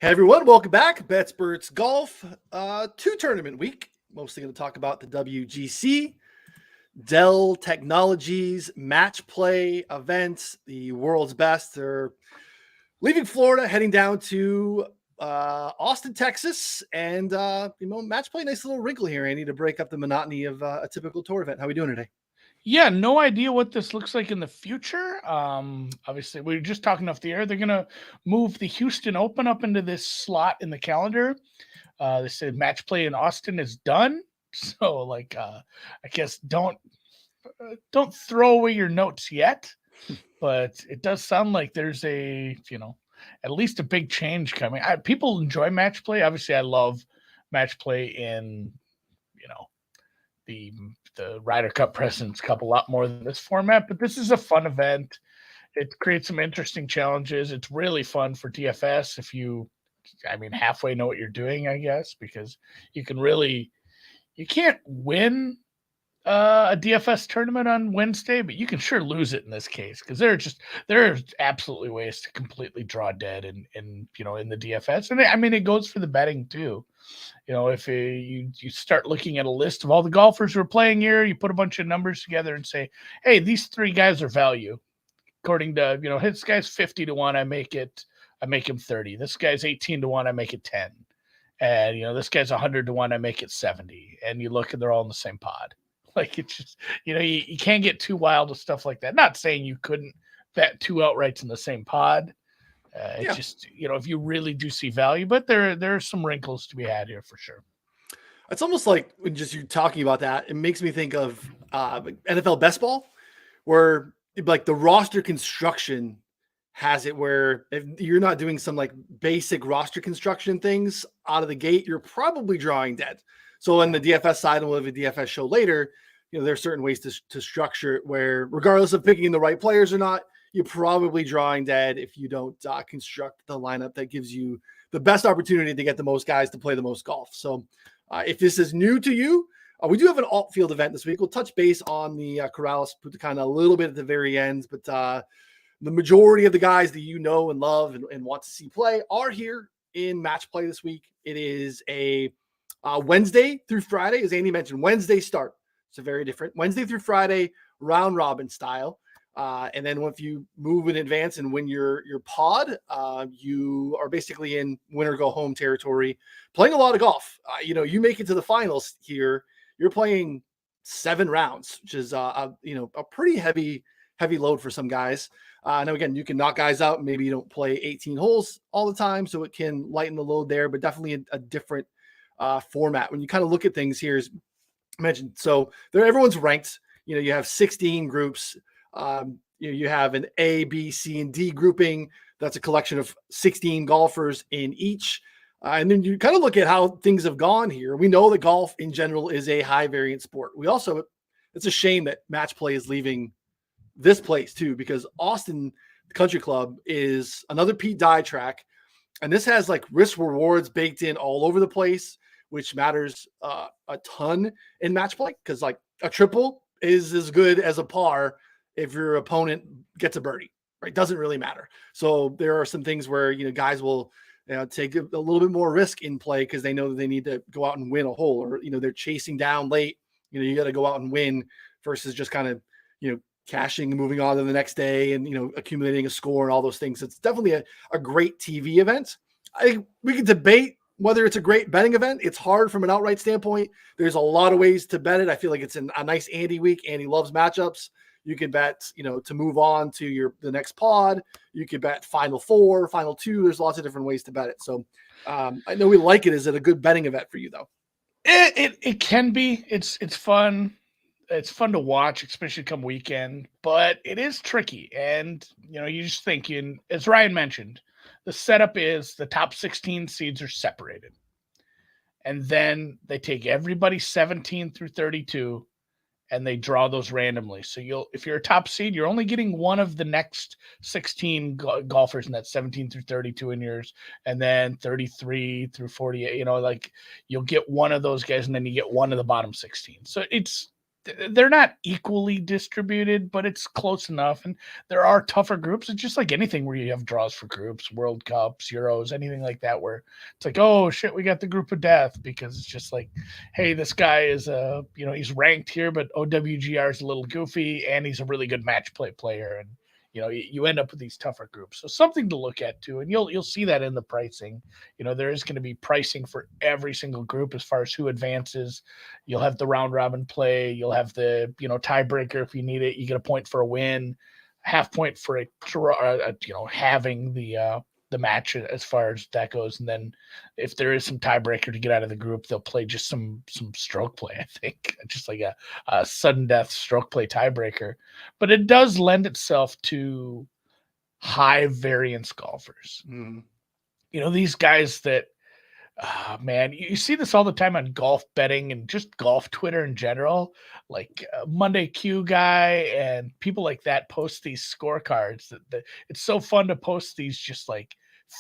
Hey everyone, welcome back. Betsperts Golf, two-tournament week. Mostly going to talk about the WGC, Dell Technologies match play events, the world's best. They're leaving Florida, heading down to Austin, Texas, and match play. Nice little wrinkle here, Andy, to break up the monotony of a typical tour event. How are we doing today? Yeah, no idea what this looks like in the future. Obviously, we were just talking off the air. They're going to move the Houston Open up into this slot in the calendar. They said match play in Austin is done. So, I guess don't throw away your notes yet. But it does sound like there's at least a big change coming. People enjoy match play. Obviously, I love match play in, the Ryder Cup President's Cup a lot more than this format, but this is a fun event. It creates some interesting challenges. It's really fun for DFS if you, halfway know what you're doing, I guess, because you can't win a DFS tournament on Wednesday, but you can sure lose it in this case because there are absolutely ways to completely draw dead in the DFS, and it goes for the betting too. If you start looking at a list of all the golfers who are playing here, you put a bunch of numbers together and say, hey, these three guys are value. According to, this guy's 50 to 1, I make him 30. This guy's 18 to 1, I make it 10. And, this guy's 100 to 1, I make it 70. And you look and they're all in the same pod. It's just, you can't get too wild with stuff like that. Not saying you couldn't bet two outrights in the same pod. It's just, if you really do see value, but there are some wrinkles to be had here for sure. It's almost like when just you talking about that, it makes me think of NFL best ball, where like the roster construction has it where if you're not doing some like basic roster construction things out of the gate, you're probably drawing dead. So on the DFS side, and we'll have a DFS show later, there are certain ways to structure it where regardless of picking the right players or not, you're probably drawing dead if you don't construct the lineup that gives you the best opportunity to get the most guys to play the most golf. So if this is new to you, we do have an alt field event this week. We'll touch base on the Corales Puntacana a little bit at the very end, but the majority of the guys that you know and love and want to see play are here in match play this week. It is a Wednesday through Friday, as Andy mentioned, Wednesday start. It's a very different Wednesday through Friday round robin style. And then if you move in advance and win your pod, you are basically in win or go home territory, playing a lot of golf. You make it to the finals here, you're playing 7 rounds, which is a pretty heavy load for some guys. Now again, you can knock guys out. Maybe you don't play 18 holes all the time, so it can lighten the load there. But definitely a different format when you kind of look at things here. As mentioned, so everyone's ranked. You have 16 groups. You have an A, B, C, and D grouping. That's a collection of 16 golfers in each. And then you kind of look at how things have gone here. We know that golf in general is a high variance sport. It's a shame that match play is leaving this place too, because Austin Country Club is another Pete Dye track. And this has like risk rewards baked in all over the place, which matters a ton in match play. Cause like a triple is as good as a par if your opponent gets a birdie, right? Doesn't really matter. So there are some things where, guys will take a little bit more risk in play because they know that they need to go out and win a hole, or, they're chasing down late. You got to go out and win versus just kind of, cashing and moving on to the next day and, accumulating a score and all those things. It's definitely a great TV event. I think we can debate whether it's a great betting event. It's hard from an outright standpoint. There's a lot of ways to bet it. I feel like it's a nice Andy week. Andy loves matchups. You can bet, to move on to the next pod. You could bet final 4, final 2. There's lots of different ways to bet it. So I know we like it. Is it a good betting event for you though? It can be. It's fun. It's fun to watch, especially come weekend, but it is tricky. And, you just thinking, as Ryan mentioned, the setup is the top 16 seeds are separated. And then they take everybody 17 through 32 and they draw those randomly. So if you're a top seed, you're only getting one of the next 16 golfers in that 17 through 32 in yours, and then 33 through 48. You'll get one of those guys, and then you get one of the bottom 16. So it's they're not equally distributed, but it's close enough. And there are tougher groups. It's just like anything where you have draws for groups, World Cups, Euros, anything like that, where it's like, oh shit, we got the group of death, because it's just like, hey, this guy is he's ranked here, but OWGR is a little goofy, and he's a really good match play player, and you end up with these tougher groups. So something to look at too, and you'll see that in the pricing. There is going to be pricing for every single group as far as who advances. You'll have the round robin play. You'll have the tiebreaker if you need it. You get a point for a win, half point for a draw. Having the match as far as that goes, and then if there is some tiebreaker to get out of the group, they'll play just some stroke play. I think just like a sudden death stroke play tiebreaker, but it does lend itself to high variance golfers. These guys that, man, you see this all the time on golf betting and just golf Twitter in general, like Monday Q guy and people like that post these scorecards that it's so fun to post these just like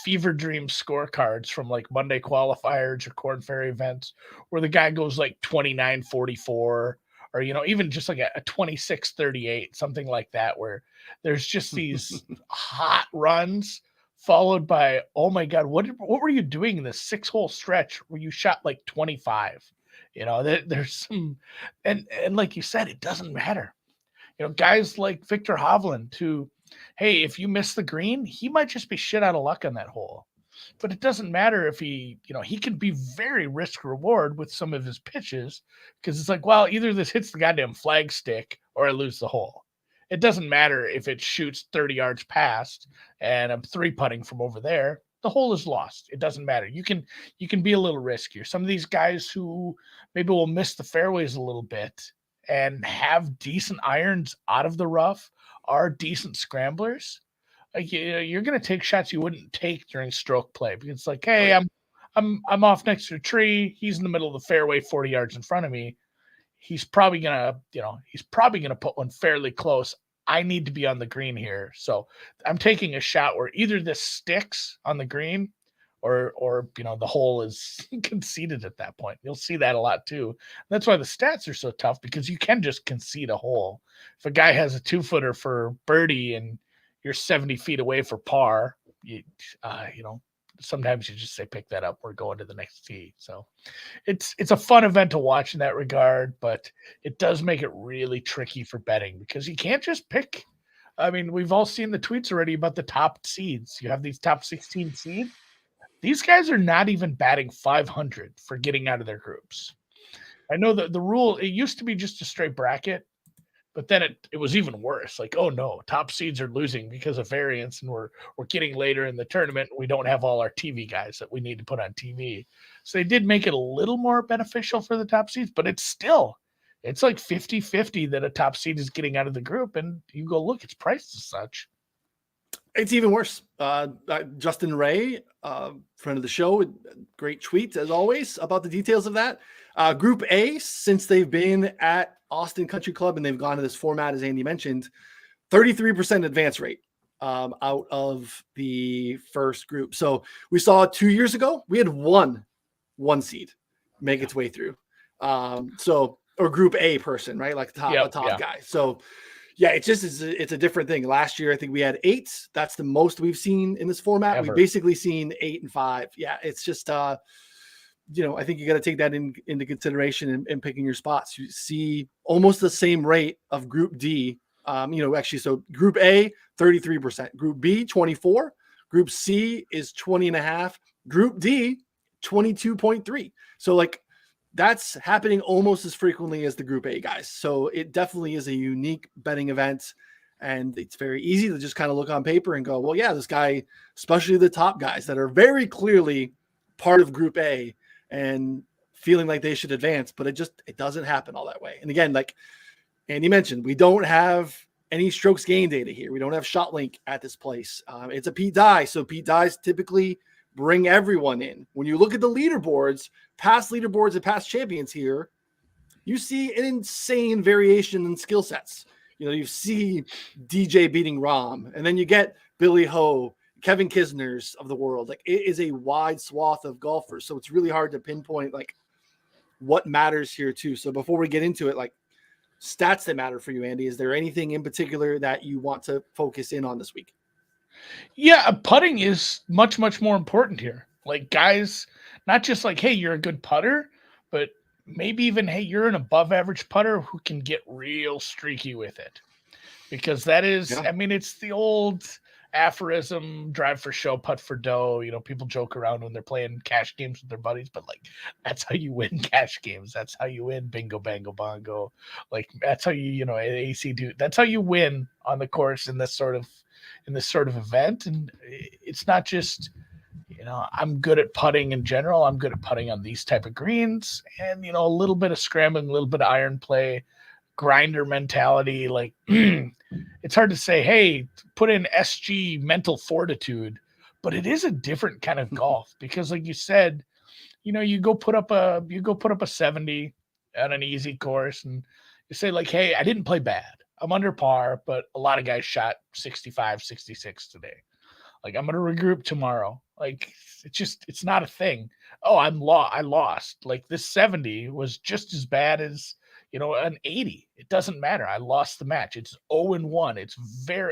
fever dream scorecards from like Monday qualifiers or Corn Ferry events where the guy goes like 29-44 or even just like a 26-38, something like that, where there's just these hot runs followed by, oh my God, what were you doing in this 6-hole stretch where you shot like 25? There's some, and like you said, it doesn't matter. Guys like Victor Hovland, who, hey, if you miss the green, he might just be shit out of luck on that hole. But it doesn't matter if he can be very risk reward with some of his pitches, because it's like, well, either this hits the goddamn flag stick or I lose the hole. It doesn't matter if it shoots 30 yards past and I'm 3-putting from over there. The hole is lost. It doesn't matter. You can be a little riskier. Some of these guys who maybe will miss the fairways a little bit and have decent irons out of the rough are decent scramblers. Like, you're going to take shots you wouldn't take during stroke play, because it's like, hey, I'm off next to a tree. He's in the middle of the fairway, 40 yards in front of me. He's probably gonna put one fairly close. I need to be on the green here, so I'm taking a shot where either this sticks on the green, or the hole is conceded at that point. You'll see that a lot too. That's why the stats are so tough, because you can just concede a hole. If a guy has a 2-footer for birdie and you're 70 feet away for par, sometimes you just say, pick that up, we're going to the next tee. So it's a fun event to watch in that regard, but it does make it really tricky for betting, because you can't just pick. I mean, we've all seen the tweets already about the top seeds. You have these top 16 seeds. These guys are not even batting 500 for getting out of their groups. I know that the rule, it used to be just a straight bracket, but then it was even worse. Like, oh no, top seeds are losing because of variance, and we're getting later in the tournament. And we don't have all our TV guys that we need to put on TV. So they did make it a little more beneficial for the top seeds, but it's like 50-50 that a top seed is getting out of the group. And you go, look, it's priced as such. It's even worse. Justin Ray, friend of the show, great tweet as always about the details of that. Group A, since they've been at Austin Country Club and they've gone to this format, as Andy mentioned, 33% advance rate out of the first group. So we saw 2 years ago, we had one seed make its way through. Or group A person, right? Like the top guy. So yeah, it's a different thing. Last year, I think we had 8. That's the most we've seen in this format. Ever. We've basically seen 8 and 5. Yeah, it's just, I think you got to take that into consideration in picking your spots. You see almost the same rate of Group D. So Group A, 33%. Group B, 24%. Group C is 20.5%. Group D, 22.3%. So like, that's happening almost as frequently as the Group A guys. So it definitely is a unique betting event, and it's very easy to just kind of look on paper and go, well, yeah, this guy, especially the top guys that are very clearly part of Group A and feeling like they should advance, but it doesn't happen all that way. And again, like Andy mentioned, we don't have any strokes gain data here. We don't have ShotLink at this place. It's a Pete Dye. So Pete Dyes typically bring everyone in. When you look at the leaderboards, past leaderboards and past champions here, you see an insane variation in skill sets. You see DJ beating Rahm, and then you get Billy Ho, Kevin Kisners of the world. Like, it is a wide swath of golfers. So it's really hard to pinpoint like what matters here too. So before we get into it, like, stats that matter for you, Andy. Is there anything in particular that you want to focus in on this week? Yeah, putting is much, much more important here. Like, guys, not just like, hey, you're a good putter, but maybe even, hey, you're an above average putter who can get real streaky with it. Because that is, Yeah. I mean, it's the old aphorism, drive for show, putt for dough. People joke around when they're playing cash games with their buddies, but like, that's how you win cash games. That's how you win bingo, bango, bongo. Like, that's how AC do. That's how you win on the course in this sort of event. And it's not just, I'm good at putting in general. I'm good at putting on these type of greens, and a little bit of scrambling, a little bit of iron play, grinder mentality. Like, it's hard to say, hey, put in SG mental fortitude, but it is a different kind of golf because, like you said, you go put up a 70 at an easy course, and you say like, hey, I didn't play bad. I'm under par, but a lot of guys shot 65, 66 today. Like, I'm going to regroup tomorrow. Like, it's not a thing. Oh, I lost. Like, this 70 was just as bad as, an 80. It doesn't matter. I lost the match. It's 0-1. It's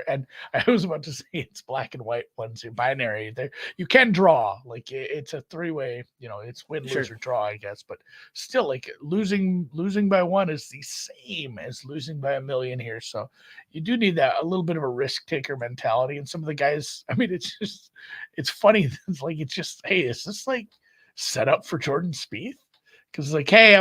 and I was about to say it's black and white ones, binary. There, you can draw. Like, it's a three-way, it's win, lose, or draw, I guess. But still, like, losing by one is the same as losing by a million here. So you do need a little bit of a risk taker mentality. And some of the guys, I mean, it's funny. It's like, hey, is this like set up for Jordan Spieth? Because it's like, hey,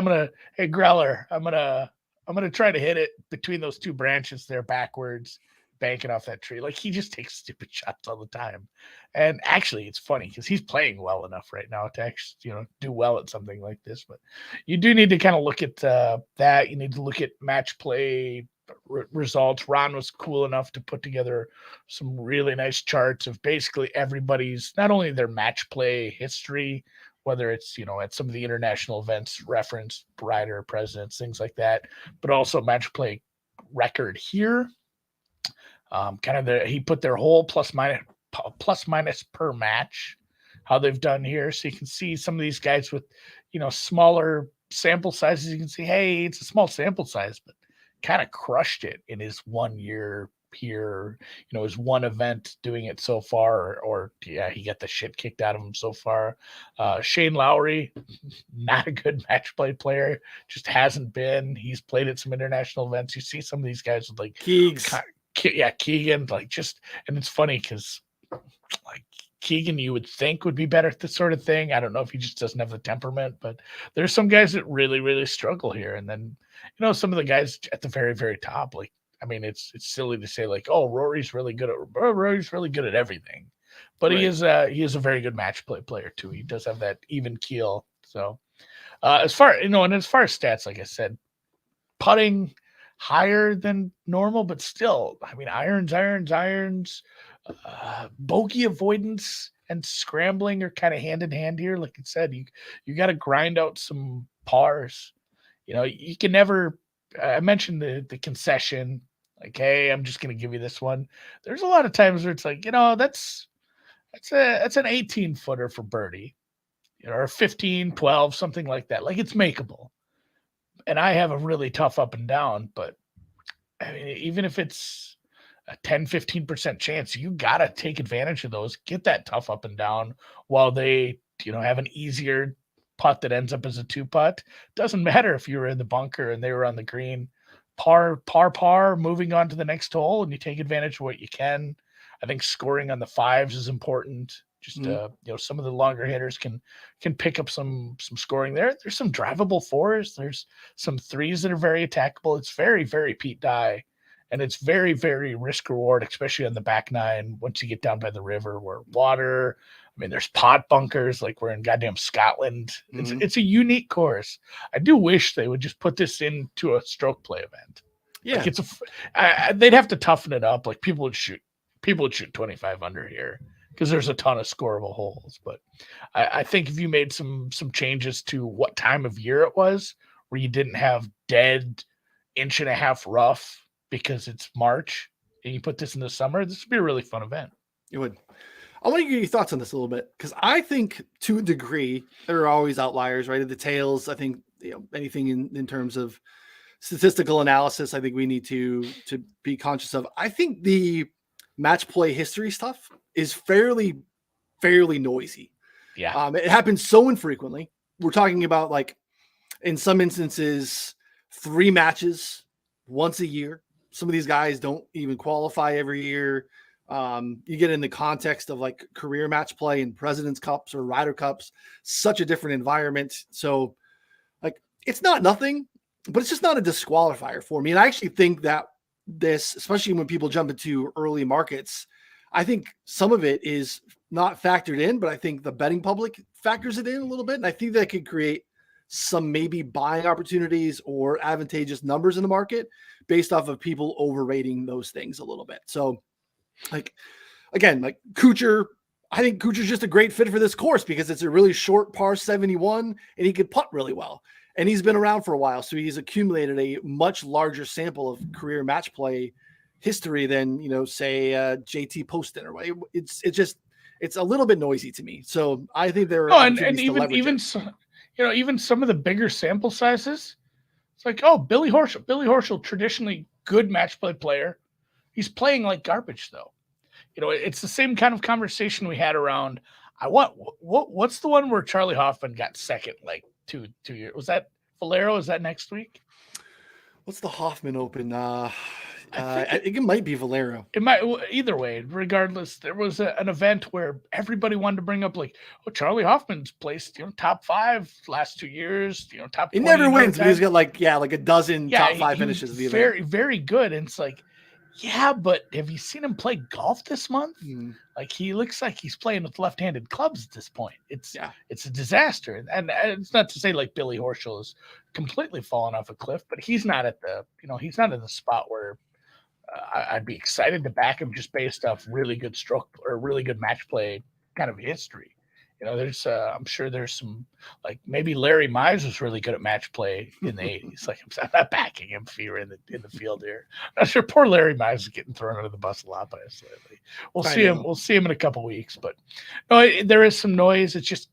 hey, Greller, I'm gonna try to hit it between those two branches there backwards, banking off that tree. Like, he just takes stupid shots all the time. And actually, it's funny because he's playing well enough right now to actually, do well at something like this. But you do need to kind of look at that. You need to look at match play results. Ron was cool enough to put together some really nice charts of basically everybody's, not only their match play history, whether it's, at some of the international events referenced, Ryder, Presidents, things like that, but also match play record here. He put their whole plus minus per match, how they've done here. So you can see some of these guys with, smaller sample sizes. You can see, hey, it's a small sample size, but kind of crushed it in his 1 year here, his one event doing it so far, or he got the shit kicked out of him so far. Shane Lowry, not a good match play player, just hasn't been. He's played at some international events. You see some of these guys with like Keegan, like, just, and it's funny because like Keegan, you would think would be better at this sort of thing. I don't know if he just doesn't have the temperament, but there's some guys that really, really struggle here. And then, some of the guys at the very, very top, like, I mean, it's silly to say like, oh, Rory's really good at everything, but right. He is a very good match play player too. He does have that even keel. So as far as stats, like I said, putting higher than normal, but still, I mean, irons, bogey avoidance and scrambling are kind of hand in hand here. Like I said, you got to grind out some pars. You can never. I mentioned the concession. Like, hey, I'm just going to give you this one. There's a lot of times where it's like, that's an 18 footer for birdie, or 15, 12, something like that. Like, it's makeable. And I have a really tough up and down, but I mean, even if it's a 10, 15% chance, you got to take advantage of those, get that tough up and down while they, have an easier putt that ends up as a 2-putt. Doesn't matter if you were in the bunker and they were on the green. Par, moving on to the next hole, and you take advantage of what you can. I think scoring on the fives is important. Just some of the longer hitters can pick up some scoring there. There's some drivable fours. There's some threes that are very attackable. It's very, very Pete Dye, and it's very, very risk reward, especially on the back nine once you get down by the river where water. I mean, there's pot bunkers like we're in goddamn Scotland. It's a unique course. I do wish they would just put this into a stroke play event. Yeah, like they'd have to toughen it up. Like, people would shoot 25 under here because there's a ton of scoreable holes. But I think if you made some changes to what time of year it was, where you didn't have dead 1.5 inch rough because it's March, and you put this in the summer, this would be a really fun event. It would. I want to get your thoughts on this a little bit, because I think to a degree there are always outliers, right? At the tails, I think anything in terms of statistical analysis I think we need to be conscious of. I think the match play history stuff is fairly noisy. Yeah. It happens so infrequently. We're talking about, like, in some instances, 3 matches once a year. Some of these guys don't even qualify every year. You get in the context of like career match play and President's Cups or Ryder Cups, such a different environment. So, like, it's not nothing, but it's just not a disqualifier for me. And I actually think that this, especially when people jump into early markets, I think some of it is not factored in, but I think the betting public factors it in a little bit. And I think that could create some maybe buying opportunities or advantageous numbers in the market based off of people overrating those things a little bit. So, like, again, like Kuchar, I think Kuchar's just a great fit for this course because it's a really short par 71 and he could putt really well. And he's been around for a while. So he's accumulated a much larger sample of career match play history than, say JT Poston or what. It's a little bit noisy to me. So I think there are opportunities to leverage it. Even some of the bigger sample sizes, it's like, oh, Billy Horschel, traditionally good match play player. He's playing like garbage though. It's the same kind of conversation we had around. What's the one where Charlie Hoffman got second like two years? Was that Valero? Is that next week? What's the Hoffman Open? I think it might be Valero. It might. Either way, regardless, there was an event where everybody wanted to bring up like, oh, Charlie Hoffman's placed, top 5 last 2 years, top 20. He never wins, but he's got like a dozen top 5 finishes. Very, very good. And it's like, yeah, but have you seen him play golf this month? Like, he looks like he's playing with left-handed clubs at this point. It's a disaster. And it's not to say like Billy Horschel is completely fallen off a cliff, but he's not at the, he's not in the spot where I'd be excited to back him just based off really good stroke or really good match play kind of history. There's I'm sure there's some, like, maybe Larry Mize was really good at match play in the 80s. Like, I'm not backing him if you're in the field here. I'm not sure poor Larry Mize is getting thrown under the bus a lot by us lately. We'll see him in a couple weeks, but no, there is some noise. It's just,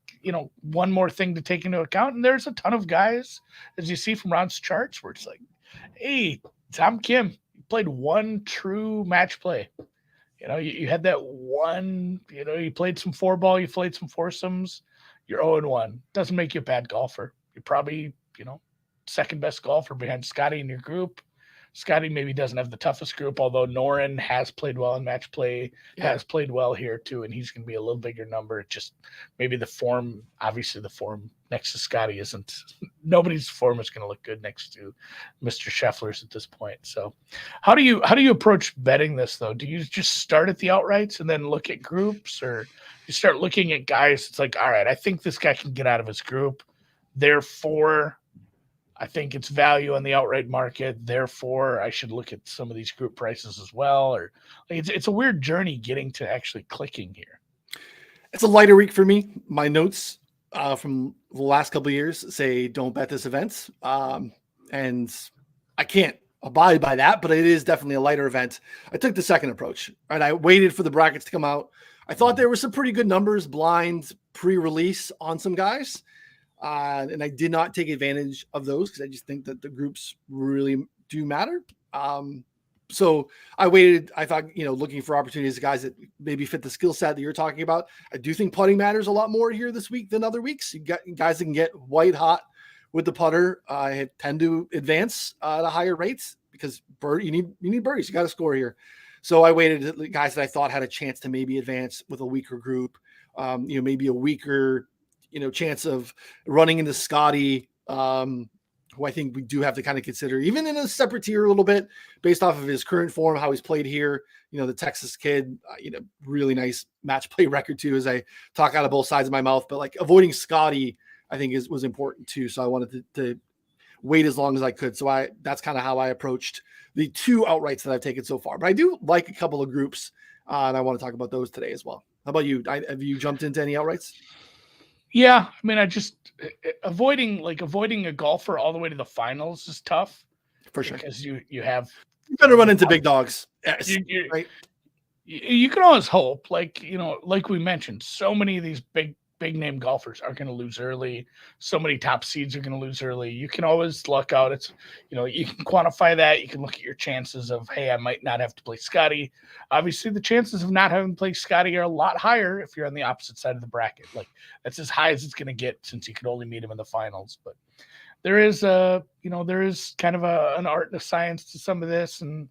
one more thing to take into account. And there's a ton of guys, as you see from Ron's charts, where it's like, hey, Tom Kim played one true match play. You had that one, you played some 4-ball, you played some foursomes, you're 0-1. Doesn't make you a bad golfer. You're probably, second best golfer behind Scotty in your group. Scotty maybe doesn't have the toughest group, although Noren has played well in match play, has played well here too, and he's going to be a little bigger number. It just maybe the form, obviously the form next to Scotty isn't, nobody's form is going to look good next to Mr. Scheffler's at this point. So how do you approach betting this though? Do you just start at the outrights and then look at groups, or you start looking at guys? It's like, all right, I think this guy can get out of his group. Therefore, I think it's value on the outright market. Therefore, I should look at some of these group prices as well. Or like, it's a weird journey getting to actually clicking here. It's a lighter week for me. My notes from the last couple of years say don't bet this event. And I can't abide by that, but it is definitely a lighter event. I took the second approach, right? I waited for the brackets to come out. I thought there were some pretty good numbers, blind pre-release on some guys. And I did not take advantage of those because I just think that the groups really do matter. So I waited. I thought, looking for opportunities, guys that maybe fit the skill set that you're talking about. I do think putting matters a lot more here this week than other weeks. You got guys that can get white hot with the putter. I tend to advance at higher rates because you need birdies. You got to score here. So I waited at guys that I thought had a chance to maybe advance with a weaker group. Maybe a weaker chance of running into Scotty, who I think we do have to kind of consider, even in a separate tier a little bit, based off of his current form, how he's played here. The Texas kid, really nice match play record too, as I talk out of both sides of my mouth. But like avoiding Scotty, I think was important too. So I wanted to wait as long as I could. So that's kind of how I approached the 2 outrights that I've taken so far. But I do like a couple of groups, and I want to talk about those today as well. How about you? Have you jumped into any outrights? Yeah, I mean, I just avoiding a golfer all the way to the finals is tough for sure, because you better run into big dogs. Yes, right. You can always hope, like we mentioned, so many of these big big name golfers are going to lose early. So many top seeds are going to lose early. You can always luck out. It's, you can quantify that. You can look at your chances of, hey, I might not have to play Scotty. Obviously, the chances of not having to play Scotty are a lot higher if you're on the opposite side of the bracket. Like, that's as high as it's going to get since you could only meet him in the finals. But there is kind of an art and a science to some of this, and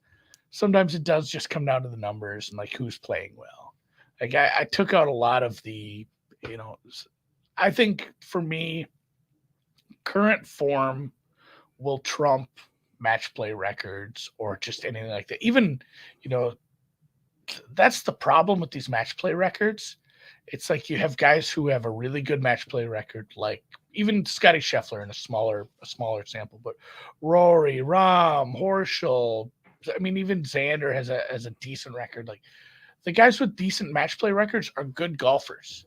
sometimes it does just come down to the numbers and like who's playing well. Like I took out a lot of the, I think for me, current form will trump match play records or just anything like that. Even, that's the problem with these match play records. It's like you have guys who have a really good match play record, like even Scotty Scheffler in a smaller sample, but Rory, Rahm, Horschel, I mean, even Xander has a decent record. Like the guys with decent match play records are good golfers.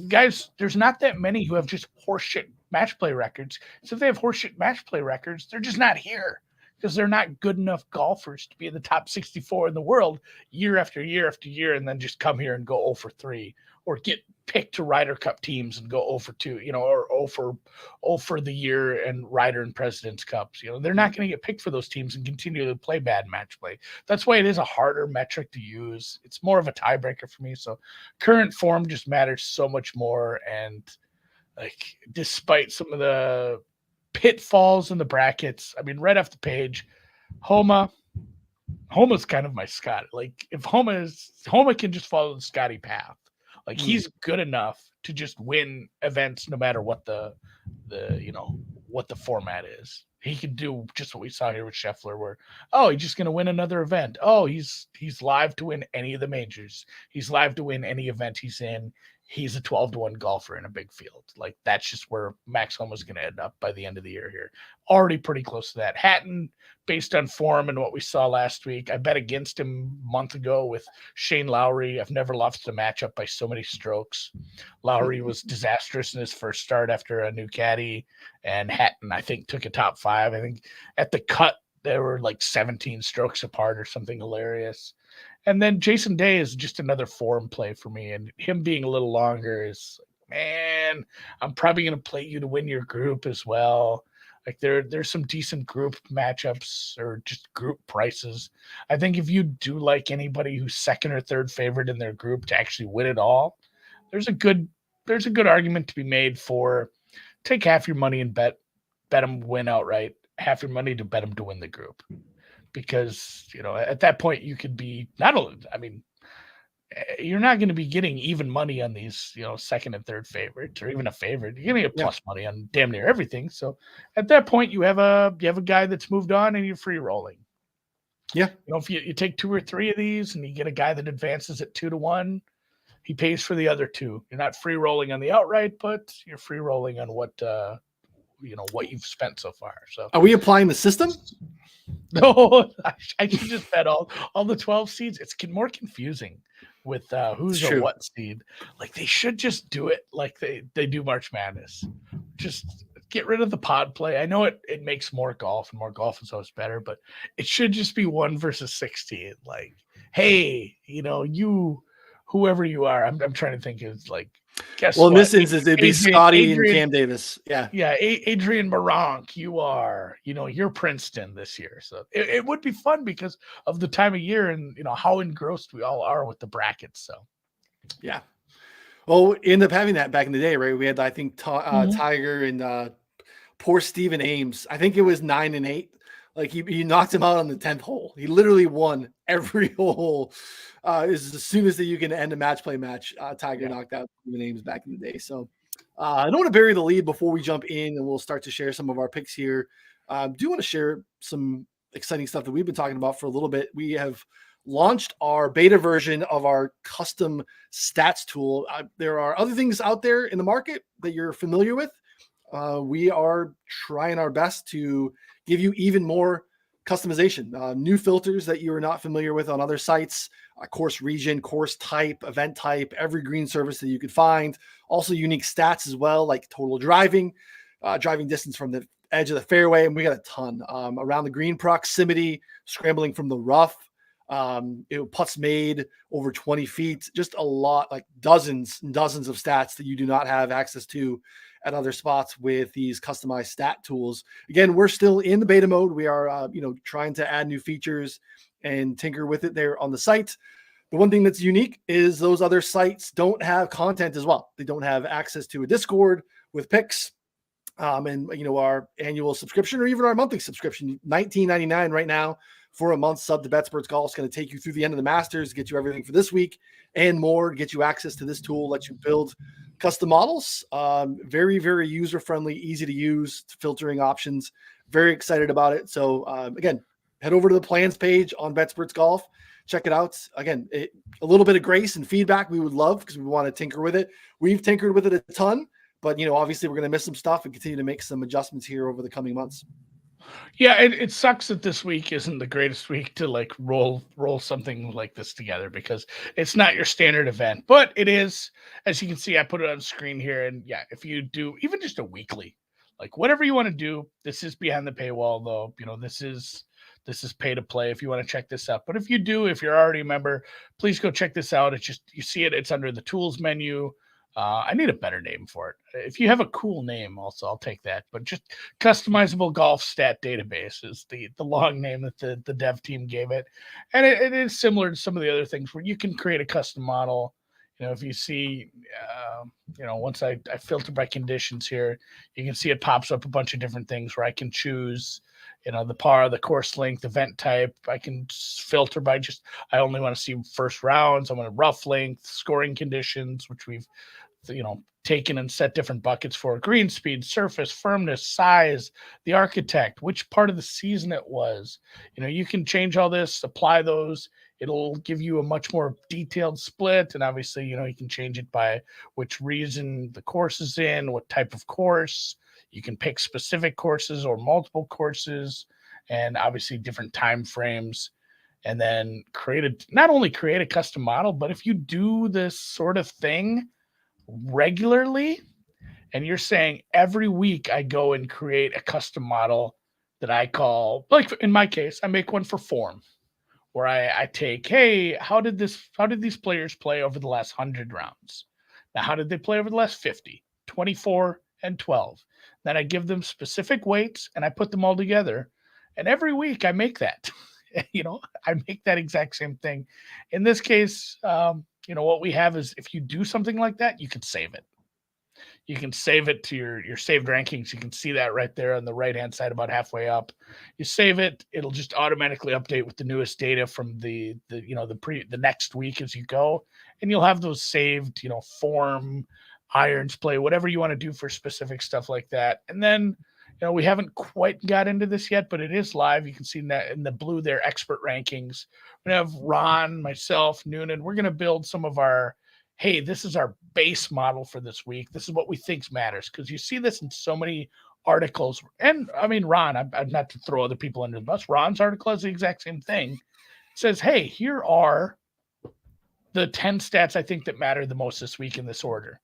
Guys, there's not that many who have just horseshit match play records. So if they have horseshit match play records, they're just not here because they're not good enough golfers to be in the top 64 in the world year after year after year, and then just come here and go 0 for 3 or get picked to Ryder Cup teams and go 0 for 2, or 0 for the year and Ryder and President's Cups. They're not going to get picked for those teams and continue to play bad match play. That's why it is a harder metric to use. It's more of a tiebreaker for me. So current form just matters so much more. And like, despite some of the pitfalls in the brackets, I mean, right off the page, Homa's kind of my Scott. Like if Homa can just follow the Scotty path. Like he's good enough to just win events no matter what the format is. He could do just what we saw here with Scheffler, where he's just going to win another event. He's live to win any of the majors. He's live to win any event he's in. He's a 12-1 golfer in a big field. Like that's just where Max Homa's going to end up by the end of the year here. Already pretty close to that. Hatton, based on form and what we saw last week, I bet against him a month ago with Shane Lowry. I've never lost a matchup by so many strokes. Lowry was disastrous in his first start after a new caddy, and Hatton, I think, took a top 5. I think at the cut, they were like 17 strokes apart or something hilarious. And then Jason Day is just another form play for me. And him being a little longer is, man, I'm probably going to play you to win your group as well. Like there's some decent group matchups or just group prices. I think if you do like anybody who's second or third favorite in their group to actually win it all, there's a good argument to be made for take half your money and bet them win outright, half your money to bet them to win the group. Because, at that point you could be you're not going to be getting even money on these, second and third favorites or even a favorite. You're going to get plus money on damn near everything. So at that point you have a guy that's moved on and you're free rolling. Yeah. If you take 2 or 3 of these and you get a guy that advances at 2-1, he pays for the other 2. You're not free rolling on the outright, but you're free rolling on what you've spent so far. So are we applying the system? No, I should just bet all the 12 seeds. It's more confusing with who's a what seed. Like they should just do it like they do March Madness. Just get rid of the pod play. I know it makes more golf, and more golf is always better, but it should just be 1 versus 16. Like, hey, you whoever you are, I'm trying to think is like. Guess well, what? in this instance, it'd be Scotty and Cam Davis. Yeah. Yeah. Adrian Maronk, you're Princeton this year. So it would be fun because of the time of year and, how engrossed we all are with the brackets. So, yeah. Well, we ended up having that back in the day, right? We had, I think, Tiger and poor Stephen Ames. I think it was 9 and 8. Like he knocked him out on the 10th hole. He literally won every hole. As soon as you can end a match play match, Tiger knocked out the names back in the day. So I don't want to bury the lead before we jump in, and we'll start to share some of our picks here. Do want to share some exciting stuff that we've been talking about for a little bit. We have launched our beta version of our custom stats tool. There are other things out there in the market that you're familiar with. We are trying our best to give you even more customization, new filters that you are not familiar with on other sites, course region, course type, event type, every green service that you could find. Also unique stats as well, like total driving distance from the edge of the fairway. And we got a ton around the green proximity, scrambling from the rough, Putts made over 20 feet, just a lot, like dozens and dozens of stats that you do not have access to at other spots with these customized stat tools. Again, we're still in the beta mode. We are, trying to add new features and tinker with it there on the site. The one thing that's unique is those other sites don't have content as well. They don't have access to a Discord with picks, and our annual subscription or even our monthly subscription, $19.99 right now for a month sub to BetSports Golf is going to take you through the end of the Masters, get you everything for this week and more, get you access to this tool, let you build custom models. Very, very user-friendly, easy to use, filtering options. Very excited about it. So again, head over to the plans page on BetSports Golf. Check it out. Again, a little bit of grace and feedback we would love because we want to tinker with it. We've tinkered with it a ton, but obviously we're going to miss some stuff and continue to make some adjustments here over the coming months. Yeah, it sucks that this week isn't the greatest week to like roll something like this together because it's not your standard event, but it is. As you can see, I put it on screen here, and yeah, if you do even just a weekly, like whatever you want to do, this is behind the paywall though. This is pay to play if you want to check this out. But if you're already a member, please go check this out. It's just, you see it, it's under the tools menu. I need a better name for it. If you have a cool name also, I'll take that. But just customizable golf stat database is the long name that the dev team gave it. And it is similar to some of the other things where you can create a custom model. If you see, once I filter by conditions here, you can see it pops up a bunch of different things where I can choose, the par, the course length, event type. I can filter by I only want to see first rounds. I want a rough length, scoring conditions, which we've, taken and set different buckets for: green speed, surface, firmness, size, the architect, which part of the season it was. You can change all this, apply those. It'll give you a much more detailed split. And obviously, you can change it by which region the course is in, what type of course. You can pick specific courses or multiple courses, and obviously different time frames. And then not only create a custom model, but if you do this sort of thing regularly, and you're saying every week I go and create a custom model that I call, like in my case, I make one for form, where I take, hey, how did these players play over the last 100 rounds? Now, how did they play over the last 50, 24, and 12? Then I give them specific weights and I put them all together. And every week I make that, I make that exact same thing. In this case, what we have is, if you do something like that, you can save it. You can save it to your saved rankings. You can see that right there on the right-hand side, about halfway up. You save it, it'll just automatically update with the newest data from the next week as you go. And you'll have those saved, form, irons play, whatever you want to do for specific stuff like that. And then, we haven't quite got into this yet, but it is live. You can see that in the blue there, expert rankings. We have Ron, myself, Noonan. We're going to build some of our, hey, this is our base model for this week. This is what we think matters, because you see this in so many articles. And I mean, Ron, I'm not to throw other people under the bus. Ron's article is the exact same thing. It says, hey, here are the 10 stats I think that matter the most this week in this order.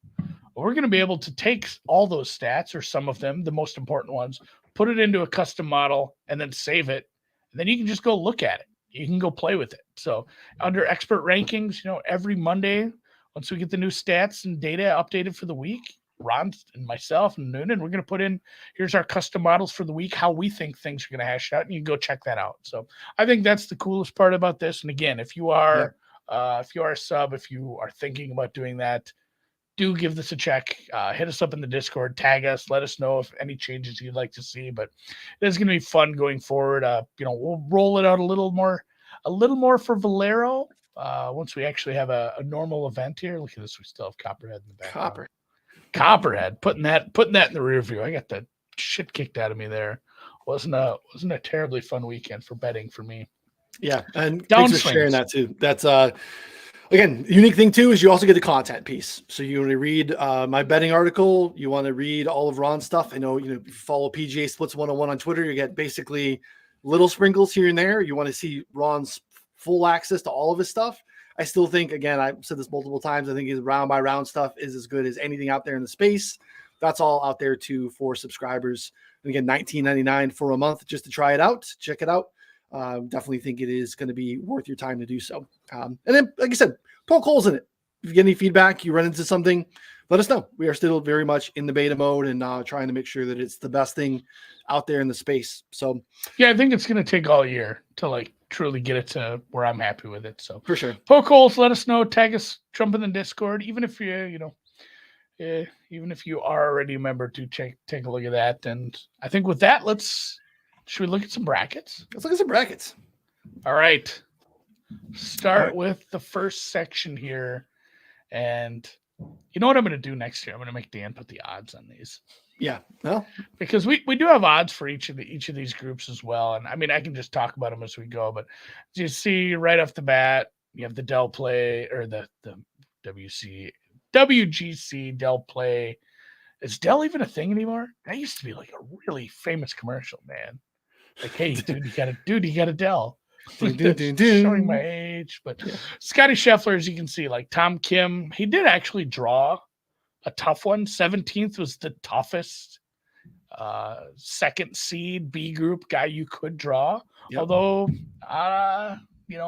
We're going to be able to take all those stats, or some of them, the most important ones, put it into a custom model, and then save it. And then you can just go look at it. You can go play with it. So under expert rankings, every Monday, once we get the new stats and data updated for the week, Ron and myself and Noonan, we're going to put in, here's our custom models for the week, how we think things are going to hash out, and you can go check that out. So I think that's the coolest part about this. And again, if you are a sub, if you are thinking about doing that, do give this a check. Hit us up in the Discord, tag us, let us know if any changes you'd like to see. But it's going to be fun going forward. We'll roll it out a little more for Valero once we actually have a normal event here. Look at this, we still have Copperhead in the background. Copperhead, putting that in the rear view. I got the shit kicked out of me there. Wasn't a terribly fun weekend for betting for me. Yeah, and thanks for sharing that too. That's again, the unique thing too is you also get the content piece. So you want to read my betting article. You want to read all of Ron's stuff. I know, if you follow PGA Splits 101 on Twitter, you get basically little sprinkles here and there. You want to see Ron's full access to all of his stuff. I still think, again, I've said this multiple times, I think his round by round stuff is as good as anything out there in the space. That's all out there too for subscribers. And again, $19.99 for a month just to try it out. Check it out. definitely think it is going to be worth your time to do so. And then, like I said, poke holes in it. If you get any feedback, you run into something, let us know. We are still very much in the beta mode and trying to make sure that it's the best thing out there in the space. So yeah, I think it's going to take all year to like truly get it to where I'm happy with it. So for sure, poke holes, let us know, tag us, jump in the Discord, even if even if you are already a member, to take a look at that. And I think with that, should we look at some brackets? Let's look at some brackets. All right. Start with the first section here. And you know what I'm going to do next year? I'm going to make Dan put the odds on these. Yeah. Well, because we do have odds for each of these groups as well. And I mean, I can just talk about them as we go, but you see right off the bat, you have the Dell Play or the WGC Dell Play. Is Dell even a thing anymore? That used to be like a really famous commercial, man. Like, hey, dude, you got a Dell. Showing my age, but yeah. Scotty Scheffler, as you can see, like Tom Kim, he did actually draw a tough one. 17th was the toughest second seed B group guy you could draw. Yep. Although,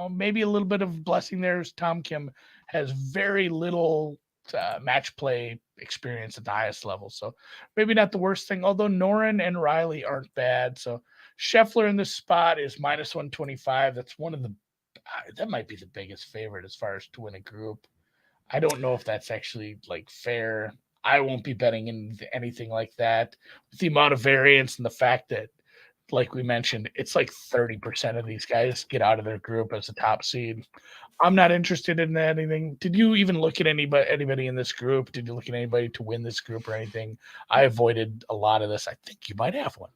maybe a little bit of blessing there is Tom Kim has very little match play experience at the highest level. So maybe not the worst thing, although Noren and Riley aren't bad. So Scheffler in this spot is minus 125. That's that might be the biggest favorite as far as to win a group. I don't know if that's actually like fair. I won't be betting in anything like that with the amount of variance and the fact that, like we mentioned, it's like 30% of these guys get out of their group as a top seed. I'm not interested in anything. Did you even look at anybody in this group? Did you look at anybody to win this group or anything? I avoided a lot of this. I think you might have one.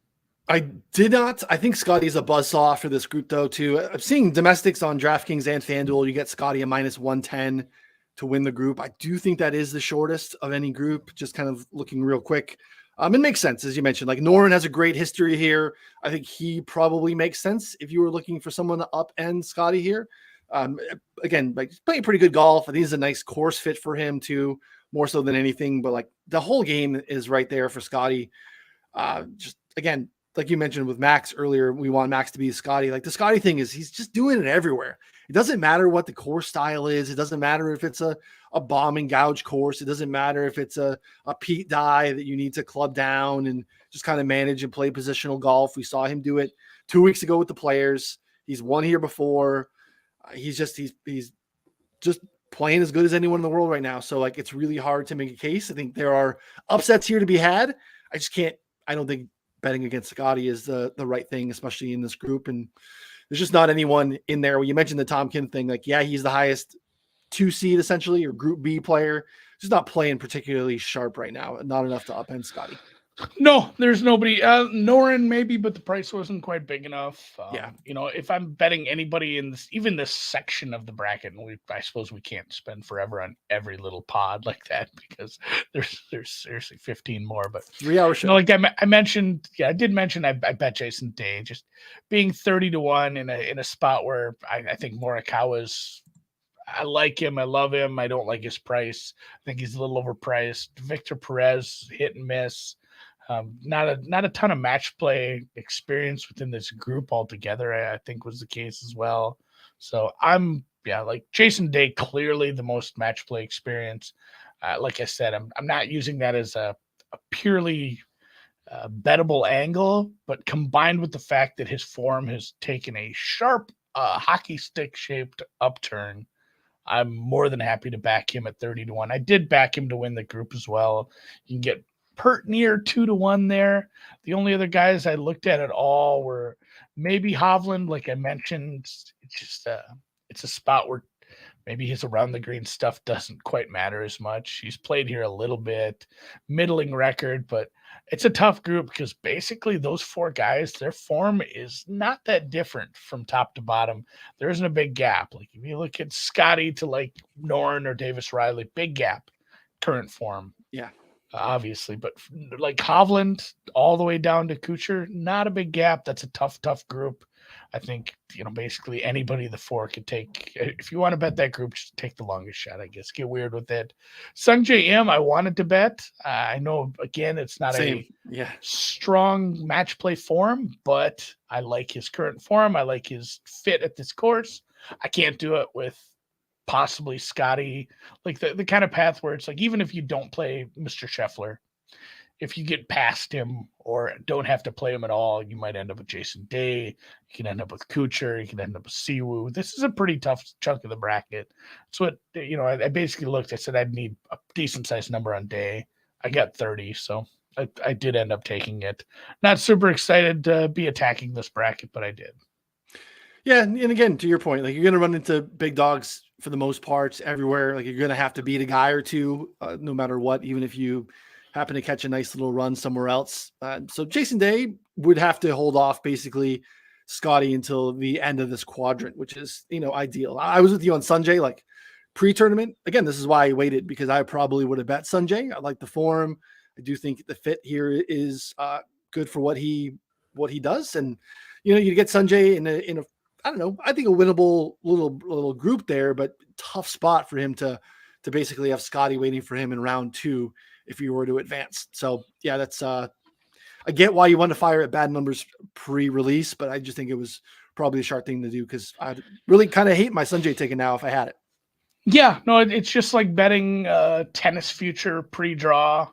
I did not. I think Scotty's a buzzsaw for this group, though, too. I'm seeing domestics on DraftKings and FanDuel. You get Scotty a minus 110 to win the group. I do think that is the shortest of any group, just kind of looking real quick. It makes sense, as you mentioned. Like, Noren has a great history here. I think he probably makes sense if you were looking for someone to upend Scotty here. Again, like, he's playing pretty good golf. I think it's a nice course fit for him, too, more so than anything. But, like, the whole game is right there for Scotty. Just, again, like you mentioned with Max earlier, we want Max to be Scotty. Like, the Scotty thing is he's just doing it everywhere. It doesn't matter what the course style is. It doesn't matter if it's a bomb and gouge course. It doesn't matter if it's a Pete die that you need to club down and just kind of manage and play positional golf. We saw him do it 2 weeks ago with the Players. He's won here before. He's just playing as good as anyone in the world right now. So, like, it's really hard to make a case. I think there are upsets here to be had. I don't think betting against Scotty is the right thing, especially in this group. And there's just not anyone in there. When you mentioned the Tom Kim thing, like, yeah, he's the highest 2 seed essentially, or Group B player. Just not playing particularly sharp right now. Not enough to upend Scotty. No, there's nobody. Noren maybe, but the price wasn't quite big enough. Yeah. If I'm betting anybody in this, even this section of the bracket, and I suppose we can't spend forever on every little pod like that because there's seriously 15 more. But 3 hour show. Like I mentioned, I did mention I bet Jason Day just being 30-1 in a spot where I think Morikawa's. I like him. I love him. I don't like his price. I think he's a little overpriced. Victor Perez, hit and miss. Not a ton of match play experience within this group altogether, I think was the case as well. So like Jason Day, clearly the most match play experience. Like I said, I'm not using that as a purely bettable angle, but combined with the fact that his form has taken a sharp hockey stick shaped upturn, I'm more than happy to back him at 30-1. I did back him to win the group as well. You can get pert near 2-1 there. The only other guys I looked at all were maybe Hovland, like I mentioned. It's just it's a spot where maybe his around the green stuff doesn't quite matter as much. He's played here a little bit, middling record, but it's a tough group because basically those 4 guys, their form is not that different from top to bottom. There isn't a big gap. Like if you look at Scotty to like Noren or Davis Riley, big gap, current form. Yeah. Obviously, but like Hovland all the way down to Kuchar, not a big gap. That's a tough group. I think, basically anybody the 4 could take. If you want to bet that group, just take the longest shot, I guess. Get weird with it. Sungjae M, I wanted to bet. I know, again, it's not Same. a Yeah. strong match play form, but I like his current form. I like his fit at this course. I can't do it with possibly Scotty, like the kind of path where it's like, even if you don't play Mr. Scheffler, if you get past him or don't have to play him at all, you might end up with Jason Day. You can end up with Kuchar. You can end up with Siwoo. This is a pretty tough chunk of the bracket. So I basically looked. I said I'd need a decent sized number on Day. I got 30, so I did end up taking it. Not super excited to be attacking this bracket, but I did. Yeah, and again, to your point, like you're going to run into big dogs for the most parts everywhere. Like you're going to have to beat a guy or two, no matter what, even if you happen to catch a nice little run somewhere else. So Jason Day would have to hold off basically Scotty until the end of this quadrant, which is, ideal. I was with you on Sanjay, like pre-tournament. Again, this is why I waited, because I probably would have bet Sanjay. I like the form. I do think the fit here is good for what he does. And, you get Sanjay in a I don't know, I think a winnable little group there, but tough spot for him to basically have Scotty waiting for him in round 2 if you were to advance. So yeah, that's I get why you want to fire at bad numbers pre-release, but I just think it was probably a sharp thing to do, because I really kind of hate my Sanjay ticket now if I had it. Yeah, no, it's just like betting tennis future pre-draw,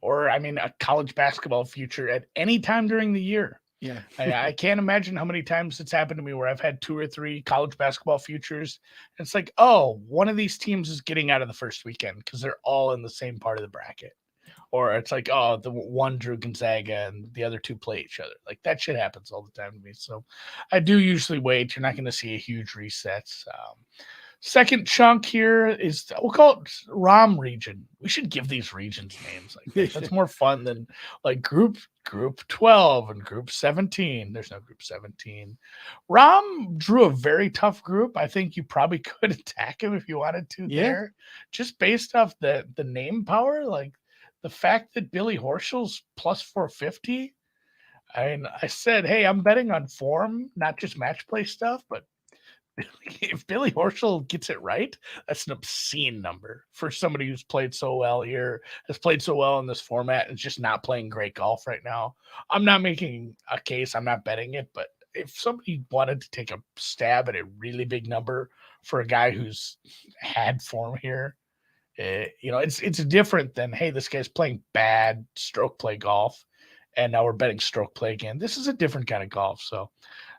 or a college basketball future at any time during the year. Yeah. I can't imagine how many times it's happened to me where I've had 2 or 3 college basketball futures. It's like, oh, one of these teams is getting out of the first weekend because they're all in the same part of the bracket. Or it's like, oh, the one drew Gonzaga and the other 2 play each other. Like that shit happens all the time to me. So I do usually wait. You're not going to see a huge reset. Second chunk here is, we'll call it ROM region. We should give these regions names like that. That's more fun than like group 12 and group 17. There's no group 17. ROM drew a very tough group. I think you probably could attack him if you wanted to there, just based off the name power. Like the fact that Billy Horschel's plus 450. I said, hey, I'm betting on form, not just match play stuff, but if Billy Horschel gets it right, that's an obscene number for somebody who's played so well here, has played so well in this format, and just not playing great golf right now. I'm not making a case. I'm not betting it, but if somebody wanted to take a stab at a really big number for a guy who's had form here, it's different than, hey, this guy's playing bad stroke play golf, and now we're betting stroke play again. This is a different kind of golf. So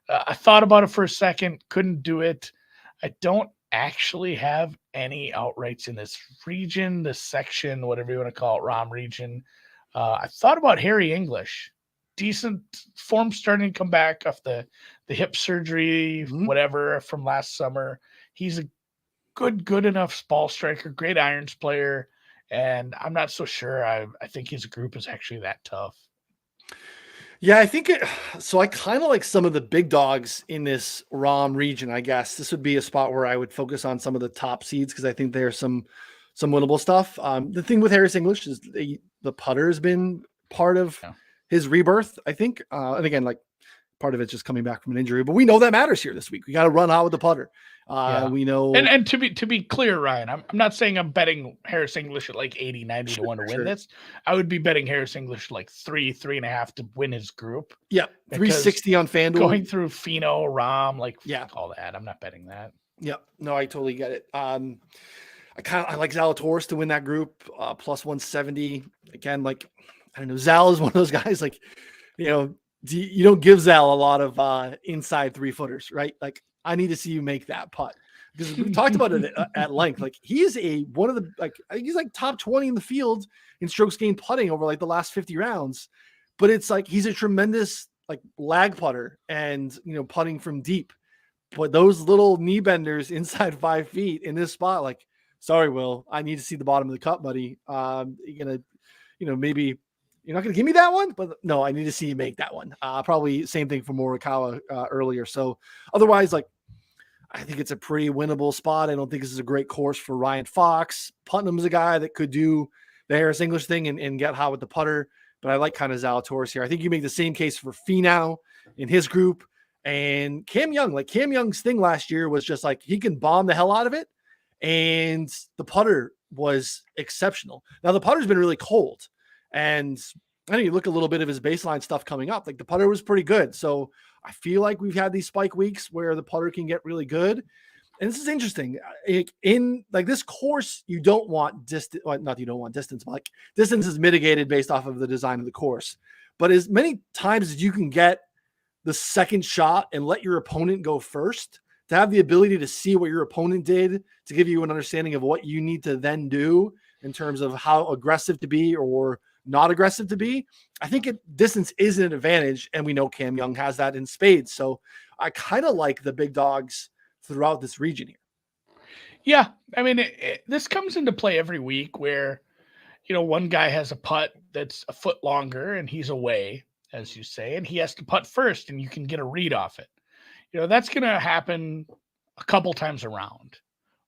I thought about it for a second, couldn't do it. I don't actually have any outrights in this region, this section, whatever you want to call it, ROM region. I thought about Harry English. Decent form starting to come back off the hip surgery, whatever, from last summer. He's a good enough ball striker, great irons player, and I'm not so sure. I think his group is actually that tough. Yeah, I think so I kind of like some of the big dogs in this ROM region, I guess. This would be a spot where I would focus on some of the top seeds, because I think there's some winnable stuff. The thing with Harris English is the putter has been part of his rebirth, I think. And again, like part of it's just coming back from an injury, but we know that matters here this week. We got to run out with the putter. We know. And to be clear, Ryan, I'm not saying I'm betting Harris English at like 80, 90 to 1 to win this. I would be betting Harris English like 3.5 to win his group. Yeah. 360 on FanDuel. Going through Fino, Rom, all that. I'm not betting that. Yeah. No, I totally get it. I like Zalatoris to win that group, plus 170. Again, like, I don't know, Zal is one of those guys, like, you don't give Zal a lot of inside 3-footers, right? Like, I need to see you make that putt, because we talked about it at length. Like he's one of the, like, he's like top 20 in the field in strokes gained putting over like the last 50 rounds, but it's like, he's a tremendous like lag putter and, putting from deep, but those little knee benders inside 5 feet in this spot, like, sorry, Will, I need to see the bottom of the cup, buddy. You're going to, maybe you're not going to give me that one, but no, I need to see you make that one. Probably same thing for Morikawa earlier. So otherwise, like, I think it's a pretty winnable spot. I don't think this is a great course for Ryan Fox. Putnam's a guy that could do the Harris English thing and get hot with the putter, but I like kind of Zalatoris here. I think you make the same case for Finau in his group, And Cam Young's thing last year was just like he can bomb the hell out of it, and the putter was exceptional. Now the putter's been really cold, and I know you look a little bit of his baseline stuff coming up. Like the putter was pretty good, so I feel like we've had these spike weeks where the putter can get really good. And this is interesting. In like this course, you don't want distance. Well, not that you don't want distance, but like distance is mitigated based off of the design of the course. But as many times as you can get the second shot and let your opponent go first, to have the ability to see what your opponent did, to give you an understanding of what you need to then do in terms of how aggressive to be or not aggressive to be, I think distance is an advantage, and we know Cam Young has that in spades. So I kind of like the big dogs throughout this region here. Yeah, I mean, this comes into play every week where, one guy has a putt that's a foot longer and he's away, as you say, and he has to putt first, and you can get a read off it. That's going to happen a couple times around,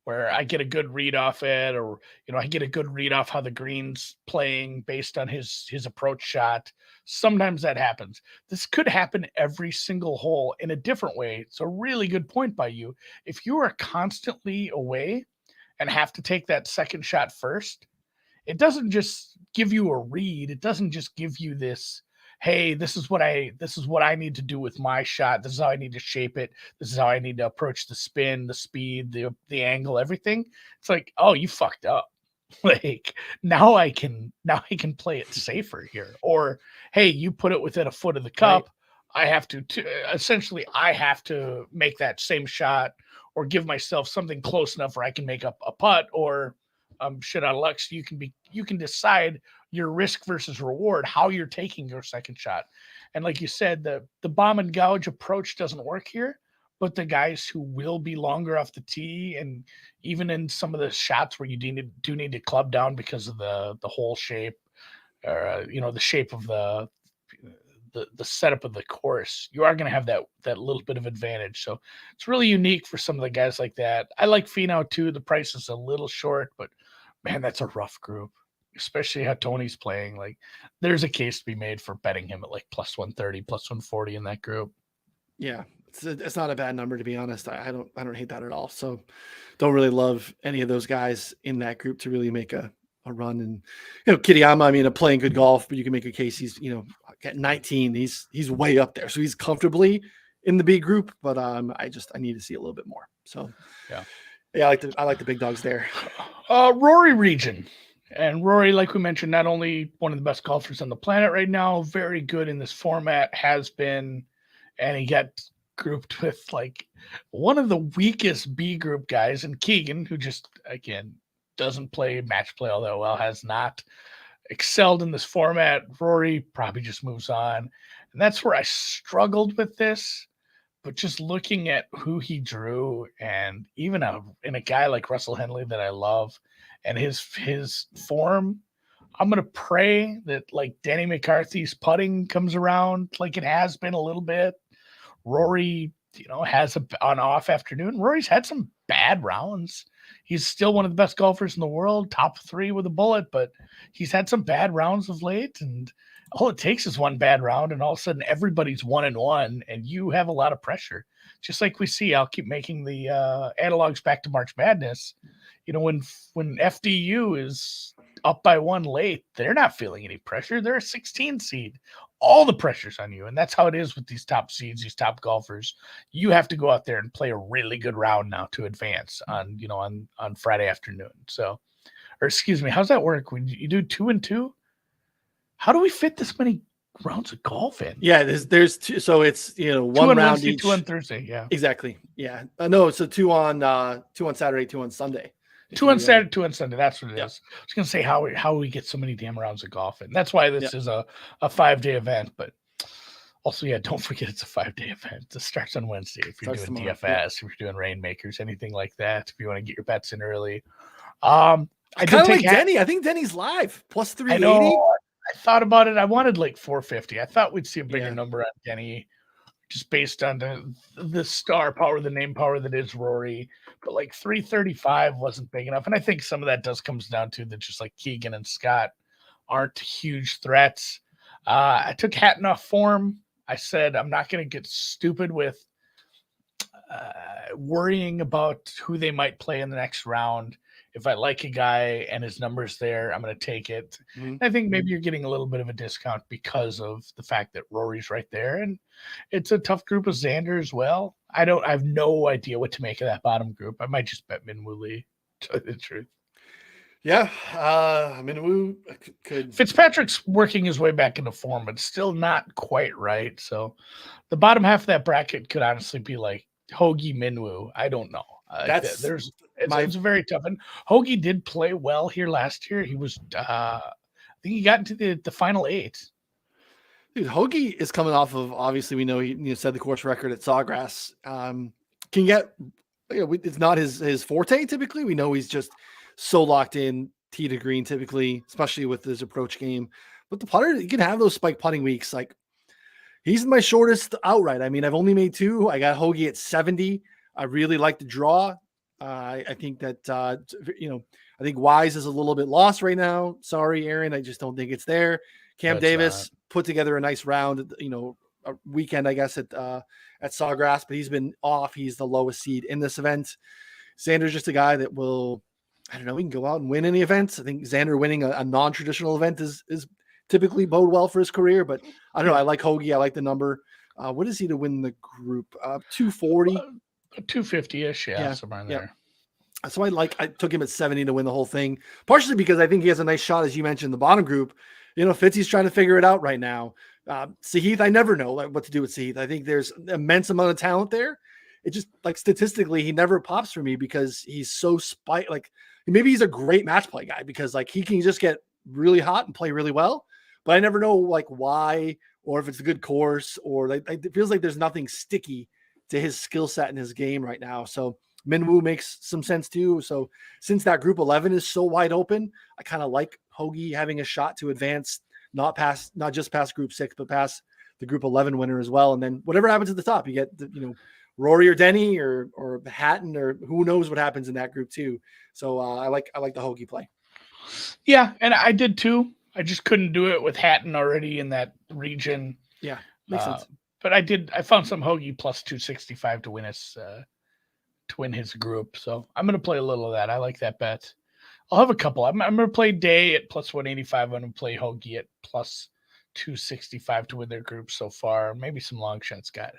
where I get a good read off it, or, I get a good read off how the green's playing based on his approach shot. Sometimes that happens. This could happen every single hole in a different way. It's a really good point by you. If you are constantly away and have to take that second shot first, it doesn't just give you a read. It doesn't just give you this, hey, this is what I need to do with my shot. This is how I need to shape it. This is how I need to approach the spin, the speed, the angle, everything. It's like, oh, you fucked up. Like now I can play it safer here. Or, hey, you put it within a foot of the cup. Right. I have to essentially I have to make that same shot or give myself something close enough where I can make up a putt, or shit out of luck. So you can decide your risk versus reward, how you're taking your second shot. And like you said, the bomb and gouge approach doesn't work here, but the guys who will be longer off the tee, and even in some of the shots where you do need to club down because of the hole shape, or the shape of the setup of the course, you are going to have that little bit of advantage. So it's really unique for some of the guys like that. I like Finau too. The price is a little short, but man, that's a rough group, especially how Tony's playing. Like there's a case to be made for betting him at like plus 130, plus 140 in that group. Yeah. It's not a bad number, to be honest. I don't hate that at all. So don't really love any of those guys in that group to really make a run. And Kitayama, I mean, playing good golf, but you can make a case he's at 19, he's way up there, so he's comfortably in the B group. But I need to see a little bit more. So yeah, I like the big dogs there. Rory region, and Rory, like we mentioned, not only one of the best golfers on the planet right now, very good in this format, has been, and he got grouped with like one of the weakest B group guys, and Keegan, who just again doesn't play match play all that well, has not excelled in this format. Rory probably just moves on. And that's where I struggled with this. But just looking at who he drew, and even in a guy like Russell Henley that I love, and his form, I'm going to pray that like Danny McCarthy's putting comes around like it has been a little bit. Rory, has an off afternoon. Rory's had some bad rounds. He's still one of the best golfers in the world, top 3 with a bullet, but he's had some bad rounds of late, and all it takes is one bad round, and all of a sudden everybody's 1-1, and you have a lot of pressure. Just like we see, I'll keep making the analogs back to March Madness. When FDU is up by 1 late, they're not feeling any pressure. They're a 16 seed. All the pressure's on you, and that's how it is with these top seeds, these top golfers. You have to go out there and play a really good round now to advance on Friday afternoon. So, or excuse me, how's that work? When you do 2 and 2, how do we fit this many rounds of golf in? Yeah, there's 2, so it's 1 round Wednesday, each. 2 on Thursday. Yeah, exactly. Yeah, no, so 2 on Saturday, 2 on Sunday. 2 on Saturday, 2 on Sunday. That's what it is. I was going to say how we get so many damn rounds of golf in. That's why this is a 5-day event. But also, don't forget it's a 5-day event. It starts on Wednesday. If you're doing DFS, if you're doing Rainmakers, anything like that, if you want to get your bets in early. I kind of like Denny. I think Denny's live plus 380. I know. I thought about it. I wanted like 450. I thought we'd see a bigger number on Denny, just based on the star power, the name power that is Rory. But like 335 wasn't big enough. And I think some of that comes down to that just like Keegan and Scott aren't huge threats. I took Hatton off form. I said I'm not going to get stupid with worrying about who they might play in the next round. If I like a guy and his number's there, I'm going to take it. Mhm. I think maybe you're getting a little bit of a discount because of the fact that Rory's right there, and it's a tough group of Xander as well. I have no idea what to make of that bottom group. I might just bet Min Woo Lee, to tell you the truth. Yeah, Min Woo could. Fitzpatrick's working his way back into form, but still not quite right. So the bottom half of that bracket could honestly be like Hoagie, Min Woo. I don't know. It's very tough. And Hoagie did play well here last year. He was, I think he got into the final 8. Dude, Hoagie is coming off of, obviously we know he set the course record at Sawgrass. Can get, it's not his forte typically. We know he's just so locked in tee to green typically, especially with his approach game. But the putter, you can have those spike putting weeks. Like, he's my shortest outright. I mean, I've only made 2. I got Hoagie at 70. I really like the draw. I think that, I think Wise is a little bit lost right now. Sorry, Aaron. I just don't think it's there. Cam Davis put together a nice round, a weekend, I guess, at Sawgrass, but he's been off. He's the lowest seed in this event. Xander's just a guy that will, I don't know, he can go out and win any events. I think Xander winning a non-traditional event is typically bode well for his career, but I don't know. I like Hoagie. I like the number. What is he to win the group? 240? 250-ish, somewhere in there. So I took him at 70 to win the whole thing, partially because I think he has a nice shot, as you mentioned, the bottom group. Fitzy's trying to figure it out right now. Sahith, I never know what to do with Sahith. I think there's an immense amount of talent there. It just, statistically, he never pops for me because he's so maybe he's a great match play guy because he can just get really hot and play really well, but I never know why, or if it's a good course, or it feels like there's nothing sticky to his skill set in his game right now. So Min Woo makes some sense too. So since that group 11 is so wide open, I kind of like Hoagie having a shot to advance, not just past group 6, but past the group 11 winner as well. And then whatever happens at the top, you get Rory or Denny or Hatton, or who knows what happens in that group too. So I like the Hoagie play. Yeah, and I did too. I just couldn't do it with Hatton already in that region. Yeah, makes sense. But I found some Hoagie plus 265 to win his group. So I'm going to play a little of that. I like that bet. I'll have a couple. I'm going to play Day at plus 185. I'm going to play Hoagie at plus 265 to win their group so far. Maybe some long shots. I'm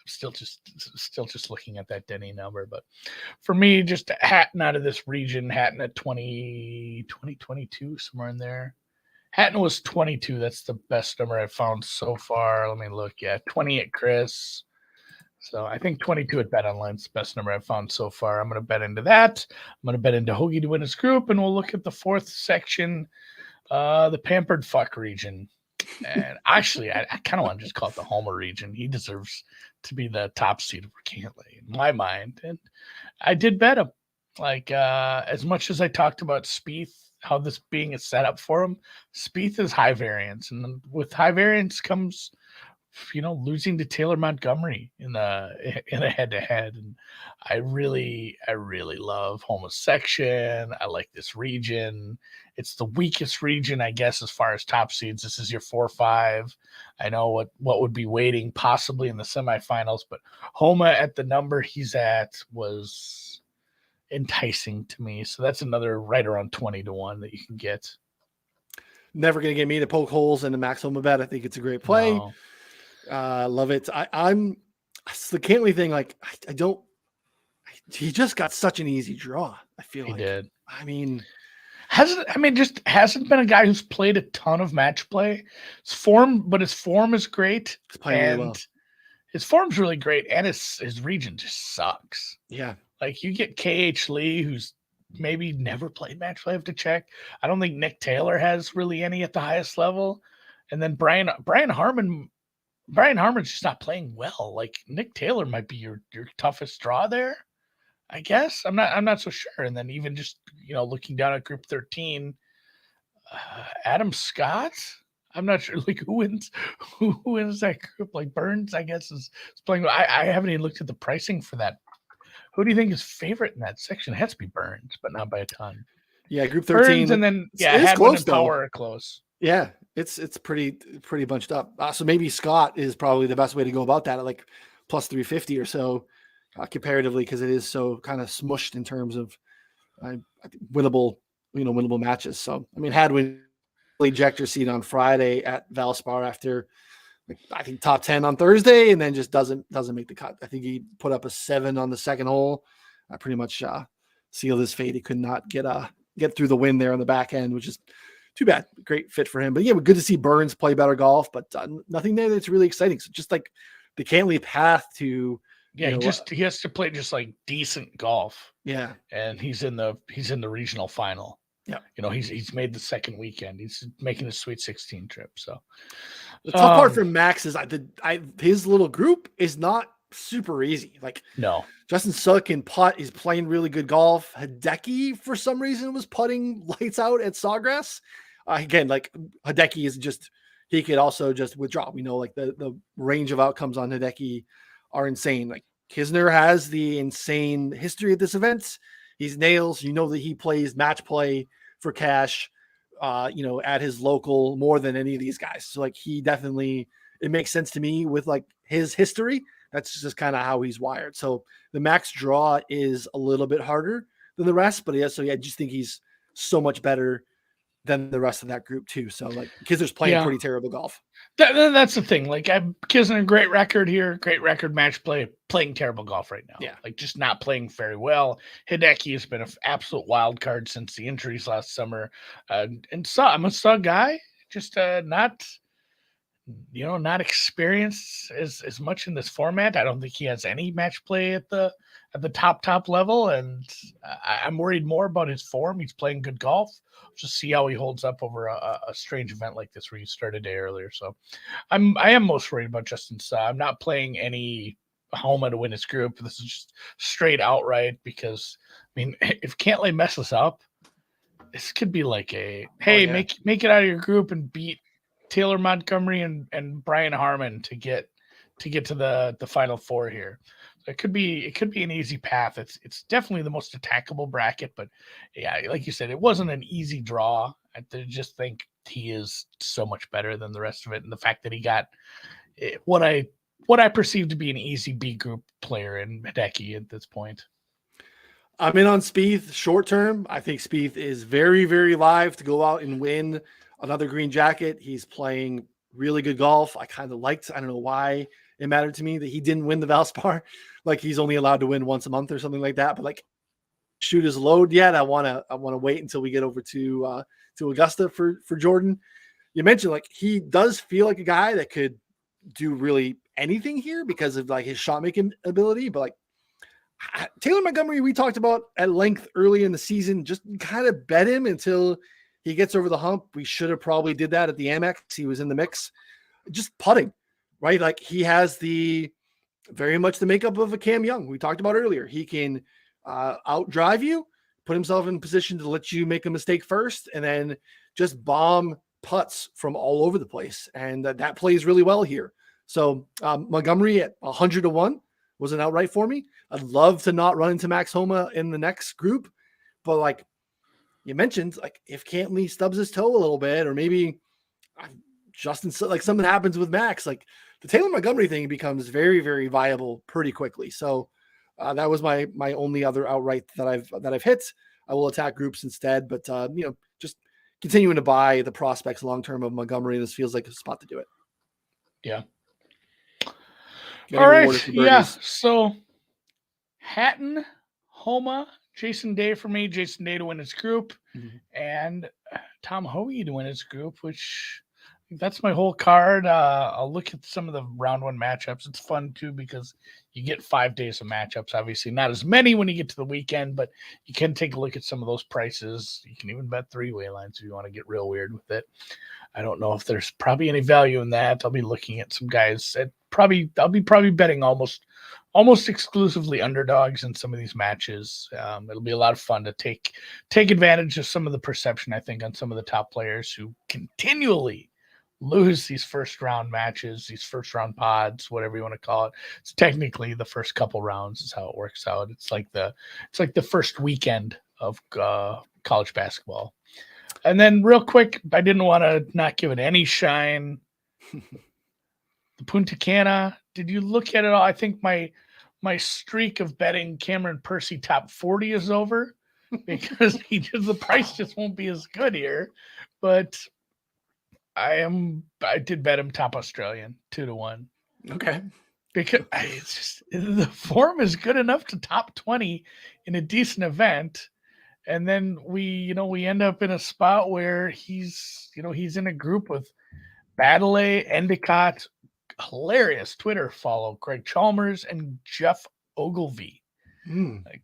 still just looking at that Denny number. But for me, just Hatton out of this region, Hatton at 22, somewhere in there. Hatton was 22. That's the best number I've found so far. Let me look. Yeah, 20 at Chris. So I think 22 at Bet Online is the best number I've found so far. I'm going to bet into that. I'm going to bet into Hoagie to win his group, and we'll look at the 4th section, the Pampered Fuck region. And actually, I kind of want to just call it the Homer region. He deserves to be the top seed of Cantley in my mind. And I did bet him. As much as I talked about Spieth, how this being a setup for him, Spieth is high variance. And with high variance comes, losing to Taylor Montgomery in a head-to-head. And I really love Homa's section. I like this region. It's the weakest region, I guess, as far as top seeds. This is your 4-5. I know what would be waiting possibly in the semifinals, but Homa at the number he's at was enticing to me. So that's another right around 20-1 that you can get. Never going to get me to poke holes in the Max Homa bet. I think it's a great play. No. Love it. it's the Cantley thing. He just got such an easy draw. I feel he like did. Hasn't been a guy who's played a ton of match play. His form is great. He's playing really well. His form's really great, and his region just sucks. Yeah. You get KH Lee, who's maybe never played match play. I have to check. I don't think Nick Taylor has really any at the highest level. And then Brian Harmon's just not playing well. Nick Taylor might be your toughest draw there, I guess. I'm not so sure. And then even just looking down at Group 13, Adam Scott. I'm not sure who wins that group. Burns, I guess, is playing. I haven't even looked at the pricing for that. Who do you think is favorite in that section? It has to be Burns, but not by a ton. Yeah, Group 13. Burns, and then Hadwin and Power are close. Yeah, it's pretty bunched up. So maybe Scott is probably the best way to go about that at plus 350 or so. comparatively, because it is so kind of smushed in terms of I think winnable matches. So I mean, Hadwin ejector seat on Friday at Valspar after I think top 10 on Thursday, and then just doesn't make the cut. I think he put up a 7 on the second hole. I pretty much sealed his fate. He could not get through the wind there on the back end, which is too bad. Great fit for him. But yeah, good to see Burns play better golf, but nothing there that's really exciting. So just like the Cantley path to he has to play just like decent golf. Yeah. And he's in the regional final. Yeah. He's made the second weekend. He's making a Sweet 16 trip. So the tough part for Max is his little group is not super easy. Like, no, Justin Suck and putt. He's playing really good golf. Hideki, for some reason, was putting lights out at Sawgrass. Again, like Hideki is just, he could also just withdraw. We know like the range of outcomes on Hideki are insane. Like Kisner has the insane history at this event. He's nails. That he plays match play for cash, at his local more than any of these guys. So like he definitely, it makes sense to me with like his history. That's just kind of how he's wired. So the Max draw is a little bit harder than the rest, but I just think he's so much better than the rest of that group too. So like Kisner's playing pretty terrible golf. That's the thing. Like Kisner, great record here, great record match play, playing terrible golf right now. Yeah. Like just not playing very well. Hideki has been an absolute wild card since the injuries last summer. I'm a Sugg guy, just not experienced as much in this format. I don't think he has any match play at the top level, and I'm worried more about his form. He's playing good golf. Just see how he holds up over a strange event like this where you start a day earlier. So I am most worried about Justin Suh. I'm not playing any Homa to win his group. This is just straight outright because, I mean, if Cantlay messes up, this could be like make it out of your group and beat Taylor Montgomery and Brian Harmon to get to the final four here. So it could be an easy path. It's definitely the most attackable bracket, but yeah, like you said, it wasn't an easy draw. I just think he is so much better than the rest of it, and the fact that he got what I perceive to be an easy B group player in Hideki at this point. I'm in on Spieth short term. I think Spieth is very, very live to go out and win another green jacket. He's playing really good golf. I kind of liked, I don't know why it mattered to me that he didn't win the Valspar. Like he's only allowed to win once a month or something like that. But like shoot his load yet. I want to wait until we get over to Augusta for Jordan. You mentioned like he does feel like a guy that could do really anything here because of like his shot making ability. But like Taylor Montgomery, we talked about at length early in the season, just kind of bet him until he gets over the hump. We should have probably did that at the Amex. He was in the mix, just putting, right? Like he has very much the makeup of a Cam Young we talked about earlier. He can outdrive you, put himself in position to let you make a mistake first, and then just bomb putts from all over the place. And that plays really well here. So Montgomery at 100-1 was an outright for me. I'd love to not run into Max Homa in the next group, but like you mentioned, like if Cantley stubs his toe a little bit, or maybe Justin, like something happens with Max, like the Taylor Montgomery thing becomes very, very viable pretty quickly. So that was my only other outright that I've hit. I will attack groups instead, but just continuing to buy the prospects long-term of Montgomery. This feels like a spot to do it. Yeah. Getting all right. rewarded for Yeah. birdies. So Hatton, Homa, Jason Day for me, Jason Day to win his group, and Tom Hoagie to win his group, which that's my whole card. I'll look at some of the round one matchups. It's fun too because you get 5 days of matchups. Obviously, not as many when you get to the weekend, but you can take a look at some of those prices. You can even bet three-way lines if you want to get real weird with it. I don't know if there's probably any value in that. I'll be looking at some guys. I'll be betting almost exclusively underdogs in some of these matches. It'll be a lot of fun to take advantage of some of the perception, I think, on some of the top players who continually lose these first round matches, these first round pods, whatever you want to call it. It's technically the first couple rounds is how it works out. It's like the first weekend of college basketball. And then real quick, I didn't want to not give it any shine. The Punta Cana, did you look at it all? I think my my streak of betting Cameron Percy top 40 is over because the price just won't be as good here. But I did bet him top Australian 2-1. Okay. Because it's just the form is good enough to top 20 in a decent event. And then we end up in a spot where he's in a group with Baddeley, Endicott, hilarious Twitter follow, Greg Chalmers, and Jeff Ogilvy. Like,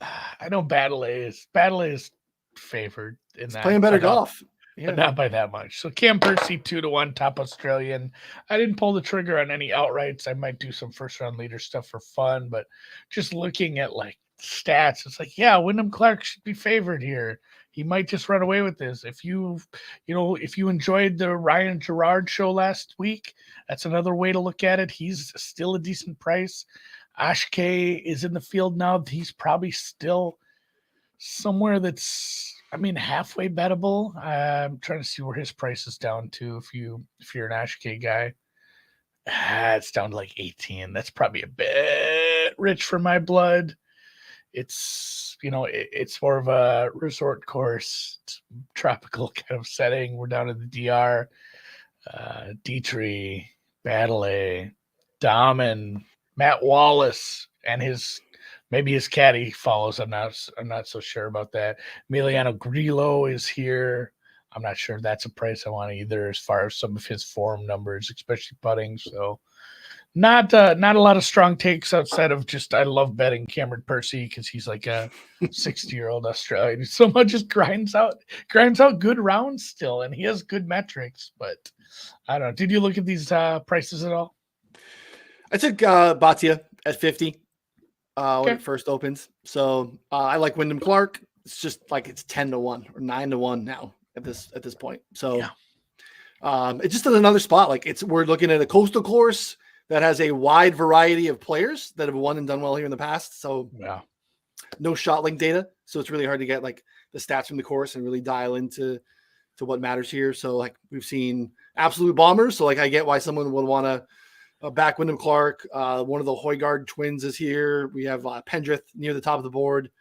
I know Baddeley is favored in that. Playing better golf. But not by that much. So Cam Percy 2-1 top Australian. I didn't pull the trigger on any outrights. I might do some first round leader stuff for fun, but just looking at like stats, it's like, yeah, Wyndham Clark should be favored here. He might just run away with this. If you enjoyed the Ryan Gerard show last week, that's another way to look at it. He's still a decent price. Ashke is in the field now. He's probably still somewhere that's, halfway bettable. I'm trying to see where his price is down to. If you're an Ashke guy, it's down to like 18. That's probably a bit rich for my blood. It's more of a resort course, tropical kind of setting. We're down in the DR. Dietrich, Baddeley, Dahmen, Matt Wallace, and maybe his caddy follows. I'm not so sure about that. Emiliano Grillo is here. I'm not sure if that's a price I want either, as far as some of his form numbers, especially putting. So not a lot of strong takes outside of just I love betting Cameron Percy because he's like a 60-year-old Australian. Someone just grinds out good rounds still, and he has good metrics. But I don't know. Did you look at these prices at all? I took Bhatia at 50. Okay. When it first opens. So I like Wyndham Clark. It's just like it's 10-1 or 9-1 now at this point. So it's just in another spot. Like we're looking at a coastal course that has a wide variety of players that have won and done well here in the past. So no shot link data. So it's really hard to get like the stats from the course and really dial into what matters here. So like we've seen absolute bombers. So like I get why someone would want to back Wyndham Clark. One of the Højgaard twins is here. We have Pendrith near the top of the board.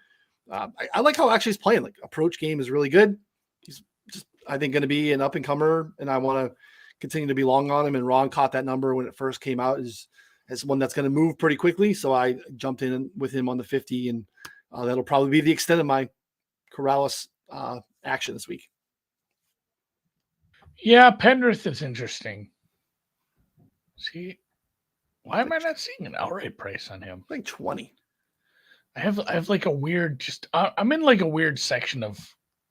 I like how actually he's playing. Like approach game is really good. He's just, I think, going to be an up and comer, and I want to continue to be long on him. And Ron caught that number when it first came out as one that's going to move pretty quickly. So I jumped in with him on the 50, and that'll probably be the extent of my Corales action this week. Yeah, Pendrith is interesting. See, why am I not seeing an outright price on him? Like 20. I have like a weird, I'm in like a weird section of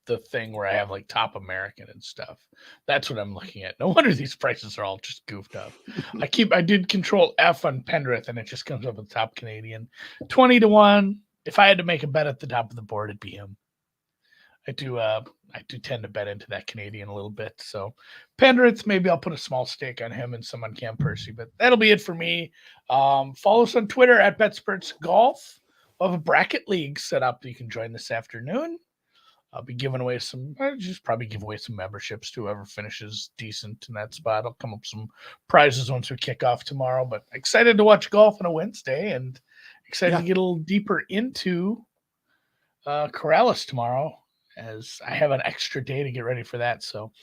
the thing where I have like top American and stuff. That's what I'm looking at. No wonder these prices are all just goofed up. I did control F on Pendrith and it just comes up with top Canadian. 20-1. If I had to make a bet at the top of the board, it'd be him. I do tend to bet into that Canadian a little bit. So Pendrith, maybe I'll put a small stake on him and some on Cam Percy, but that'll be it for me. Follow us on Twitter at BetSpertsGolf. We'll have a bracket league set up. You can join this afternoon. I'll be giving away probably give away some memberships to whoever finishes decent in that spot. I'll come up with some prizes once we kick off tomorrow, but excited to watch golf on a Wednesday and excited to get a little deeper into Corales tomorrow, as I have an extra day to get ready for that. So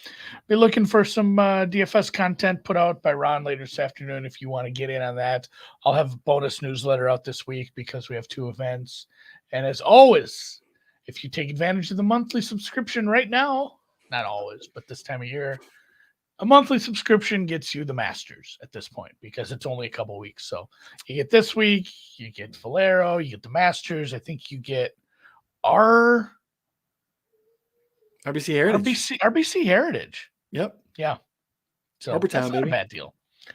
be looking for some DFS content put out by Ron later this afternoon. If you want to get in on that, I'll have a bonus newsletter out this week because we have 2 events. And as always, if you take advantage of the monthly subscription right now, not always, but this time of year, a monthly subscription gets you the Masters at this point because it's only a couple weeks. So you get this week, you get Valero, you get the Masters. I think you get RBC Heritage. Yep. Yeah. So Harbortown, that's not baby. a bad deal.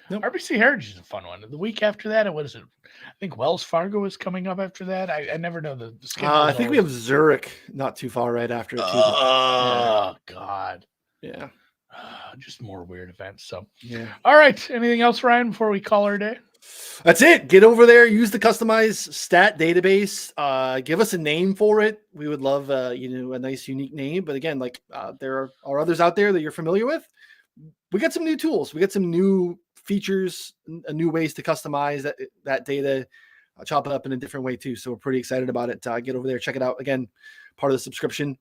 Nope. RBC Heritage is a fun one. The week after that, what is it? I think Wells Fargo is coming up after that. I never know the schedule. I think we have Zurich not too far right after it. Oh, God. Yeah. Just more weird events. So, yeah. All right. Anything else, Ryan, before we call our day? That's it. Get over there. Use the customized stat database. Give us a name for it. We would love, a nice, unique name. But again, like there are others out there that you're familiar with. We got some new tools. We got some new features, new ways to customize that data. chop it up in a different way too. So we're pretty excited about it. Get over there, check it out. Again, part of the subscription.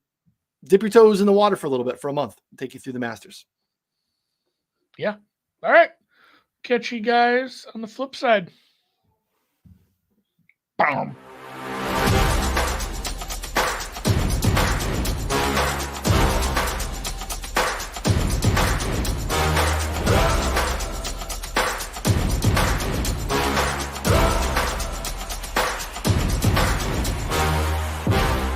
Dip your toes in the water for a little bit for a month. Take you through the Masters. Yeah. All right. Catch you guys on the flip side. Boom.